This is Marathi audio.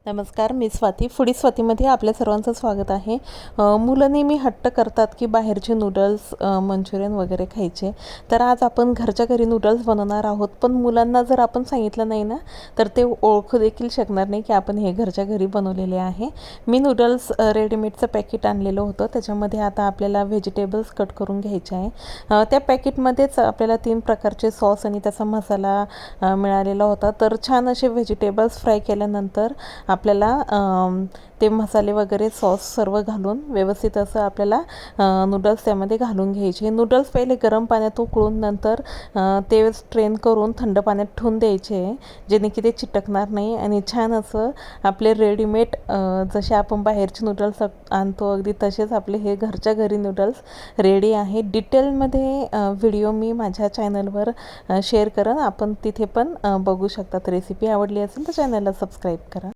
नमस्कार, मी स्वाती. फूडी स्वातीमध्ये आपल्या सर्वांचं स्वागत आहे. मुलं नेहमी हट्ट करतात की बाहेरचे नूडल्स, मंचुरियन वगैरे खायचे. तर आज आपण घरच्या घरी नूडल्स बनवणार आहोत. पण मुलांना जर आपण सांगितलं नाही ना, तर ते ओळखू देखील शकणार नाही की आपण हे घरच्या घरी बनवलेले आहे. मी नूडल्स रेडीमेडचं पॅकेट आणलेलं होतं. त्याच्यामध्ये आता आपल्याला व्हेजिटेबल्स कट करून घ्यायचे आहे. त्या पॅकेटमध्येच आपल्याला 3 प्रकारचे सॉस आणि त्याचा मसाला मिळालेला होता. तर छान असे व्हेजिटेबल्स फ्राय केल्यानंतर आपल्याला ते मसाले वगैरे सॉस सर्व घालून व्यवस्थित असं आपल्याला नूडल्स त्यामध्ये घालून घ्यायचे. नूडल्स पहिले गरम पाण्यात उकळून नंतर ते स्ट्रेन करून थंड पाण्यात ठेवून द्यायचे, जेणे की ते चिटकणार नाही आणि छान असं आपले रेडीमेड जसे आपण बाहेरचे नूडल्स आणतो अगदी तसेच आपले हे घरच्या घरी नूडल्स रेडी आहे. डिटेलमध्ये व्हिडिओ मी माझ्या चॅनलवर शेअर करेन, आपण तिथे पण बघू शकतात. रेसिपी आवडली असेल तर चॅनलला सबस्क्राईब करा.